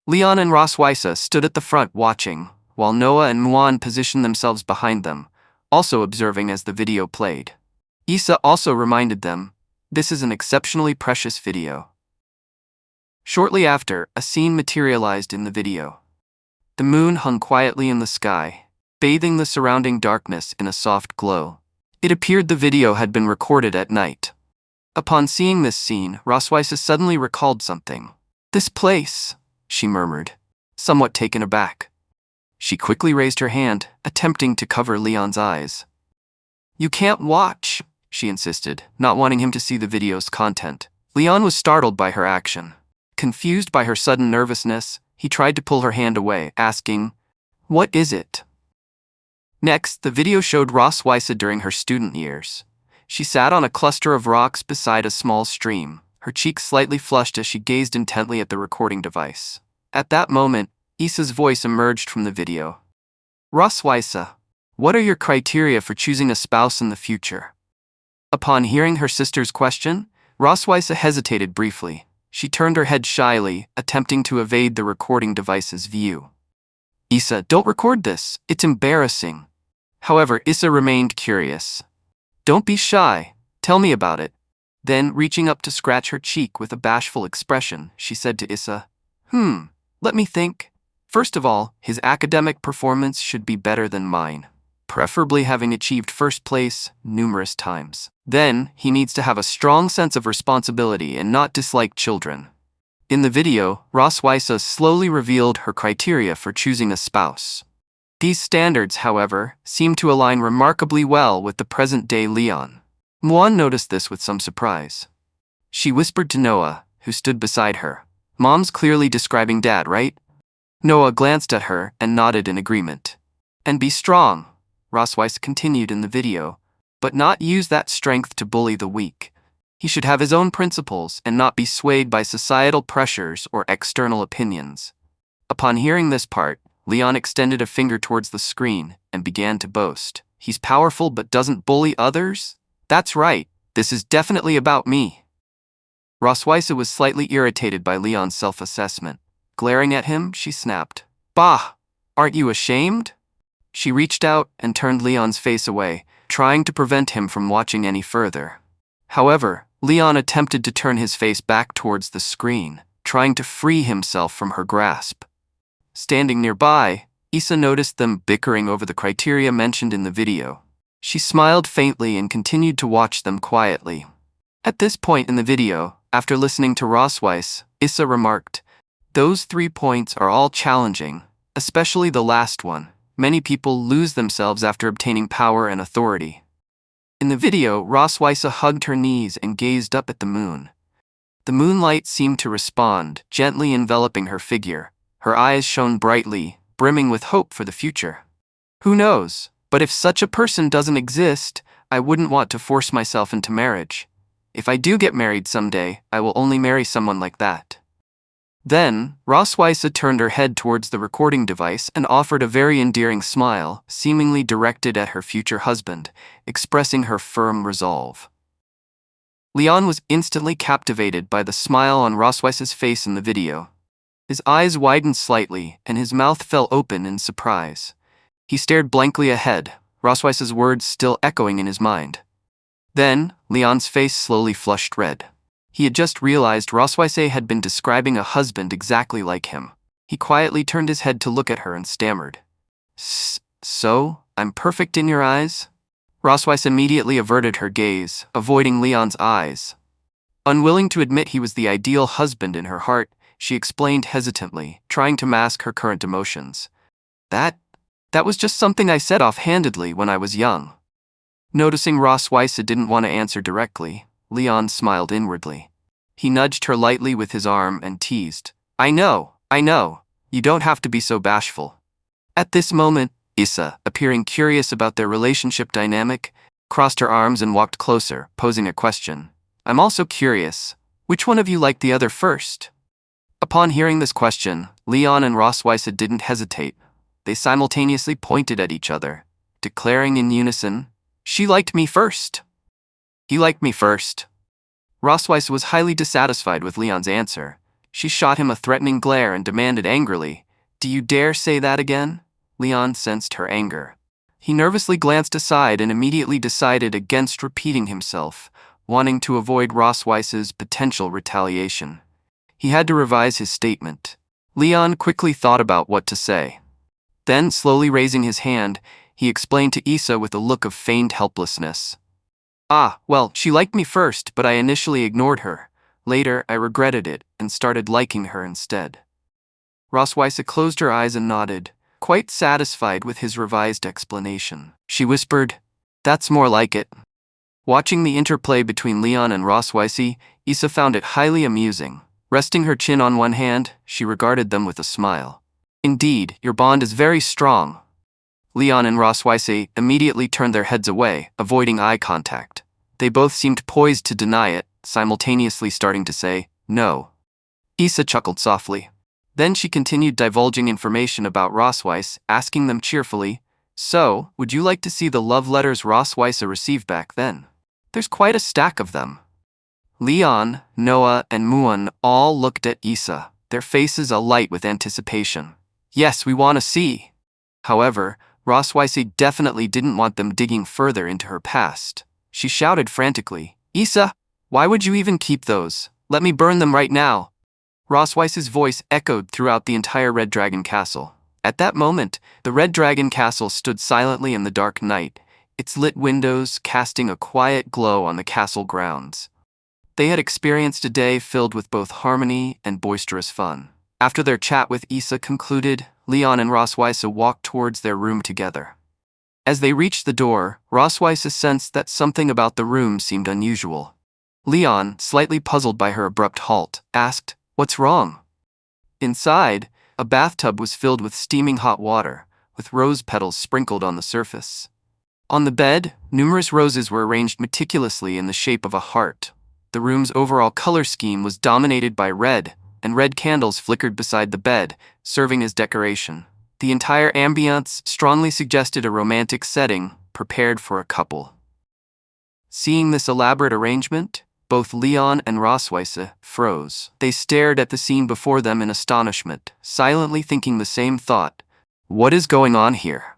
Leon and Issa stood at the front watching, while Noah and Muan positioned themselves behind them, also observing as the video played. Issa also reminded them, "This is an exceptionally precious video." Shortly after, a scene materialized in the video. The moon hung quietly in the sky, bathing the surrounding darkness in a soft glow. It appeared the video had been recorded at night. Upon seeing this scene, Issa suddenly recalled something. "This place," she murmured, somewhat taken aback. She quickly raised her hand, attempting to cover Leon's eyes. "You can't watch," she insisted, not wanting him to see the video's content. Leon was startled by her action. Confused by her sudden nervousness, he tried to pull her hand away, asking, "What is it?" Next, the video showed Issa during her student years. She sat on a cluster of rocks beside a small stream, her cheeks slightly flushed as she gazed intently at the recording device. At that moment, Issa's voice emerged from the video. "Issa, what are your criteria for choosing a spouse in the future?" Upon hearing her sister's question, Issa hesitated briefly. She turned her head shyly, attempting to evade the recording device's view. "Issa, don't record this, it's embarrassing." However, Issa remained curious. "Don't be shy, tell me about it." Then, reaching up to scratch her cheek with a bashful expression, she said to Issa, Let me think. First of all, his academic performance should be better than mine, preferably having achieved first place numerous times. Then, he needs to have a strong sense of responsibility and not dislike children." In the video, Issa slowly revealed her criteria for choosing a spouse. These standards, however, seem to align remarkably well with the present-day Leon. Muan noticed this with some surprise. She whispered to Noah, who stood beside her, "Mom's clearly describing Dad, right?" Noah glanced at her and nodded in agreement. "And be strong," Issa continued in the video, "but not use that strength to bully the weak. He should have his own principles and not be swayed by societal pressures or external opinions." Upon hearing this part, Leon extended a finger towards the screen and began to boast. "He's powerful but doesn't bully others? That's right, this is definitely about me." Issa was slightly irritated by Leon's self-assessment. Glaring at him, she snapped, "Bah! Aren't you ashamed?" She reached out and turned Leon's face away, trying to prevent him from watching any further. However, Leon attempted to turn his face back towards the screen, trying to free himself from her grasp. Standing nearby, Issa noticed them bickering over the criteria mentioned in the video. She smiled faintly and continued to watch them quietly. At this point in the video, after listening to Issa remarked, "Those 3 points are all challenging, especially the last one. Many people lose themselves after obtaining power and authority." In the video, Issa hugged her knees and gazed up at the moon. The moonlight seemed to respond, gently enveloping her figure. Her eyes shone brightly, brimming with hope for the future. "Who knows, but if such a person doesn't exist, I wouldn't want to force myself into marriage. If I do get married someday, I will only marry someone like that." Then, Issa turned her head towards the recording device and offered a very endearing smile, seemingly directed at her future husband, expressing her firm resolve. Leon was instantly captivated by the smile on Issa's face in the video. His eyes widened slightly, and his mouth fell open in surprise. He stared blankly ahead, Issa's words still echoing in his mind. Then, Leon's face slowly flushed red. He had just realized Issa had been describing a husband exactly like him. He quietly turned his head to look at her and stammered, "So, I'm perfect in your eyes?" Issa immediately averted her gaze, avoiding Leon's eyes. Unwilling to admit he was the ideal husband in her heart, she explained hesitantly, trying to mask her current emotions. That was just something I said offhandedly when I was young." Noticing Issa didn't want to answer directly, Leon smiled inwardly. He nudged her lightly with his arm and teased, I know, you don't have to be so bashful." At this moment, Issa, appearing curious about their relationship dynamic, crossed her arms and walked closer, posing a question. "I'm also curious, which one of you liked the other first?" Upon hearing this question, Leon and Issa didn't hesitate. They simultaneously pointed at each other, declaring in unison, "She liked me first." "He liked me first." Issa was highly dissatisfied with Leon's answer, She shot him a threatening glare and demanded angrily, "Do you dare say that again?" Leon sensed her anger. He nervously glanced aside and immediately decided against repeating himself, wanting to avoid Rossweiss's potential retaliation. He had to revise his statement. Leon quickly thought about what to say. Then, slowly raising his hand, he explained to Issa with a look of feigned helplessness. "Ah, well, she liked me first, but I initially ignored her. Later, I regretted it and started liking her instead." Rossweisse closed her eyes and nodded, quite satisfied with his revised explanation. She whispered, "That's more like it." Watching the interplay between Leon and Rossweisse, Issa found it highly amusing. Resting her chin on one hand, she regarded them with a smile. "Indeed, your bond is very strong." Leon and Rossweisse immediately turned their heads away, avoiding eye contact. They both seemed poised to deny it, simultaneously starting to say, "No." Issa chuckled softly. Then she continued divulging information about Rossweisse, asking them cheerfully, "So, would you like to see the love letters Rossweisse received back then? There's quite a stack of them." Leon, Noah, and Muan all looked at Issa, their faces alight with anticipation. "Yes, we want to see." However, Rossweisse definitely didn't want them digging further into her past. She shouted frantically, "Issa, why would you even keep those? Let me burn them right now." Rossweiss's voice echoed throughout the entire Red Dragon Castle. At that moment, the Red Dragon Castle stood silently in the dark night, its lit windows casting a quiet glow on the castle grounds. They had experienced a day filled with both harmony and boisterous fun. After their chat with Issa concluded, Leon and Rossweisse walked towards their room together. As they reached the door, Rossweisse sensed that something about the room seemed unusual. Leon, slightly puzzled by her abrupt halt, asked, "What's wrong?" Inside, a bathtub was filled with steaming hot water, with rose petals sprinkled on the surface. On the bed, numerous roses were arranged meticulously in the shape of a heart. The room's overall color scheme was dominated by red, and red candles flickered beside the bed, serving as decoration. The entire ambiance strongly suggested a romantic setting, prepared for a couple. Seeing this elaborate arrangement, both Leon and Rossweisse froze. They stared at the scene before them in astonishment, silently thinking the same thought. "What is going on here?"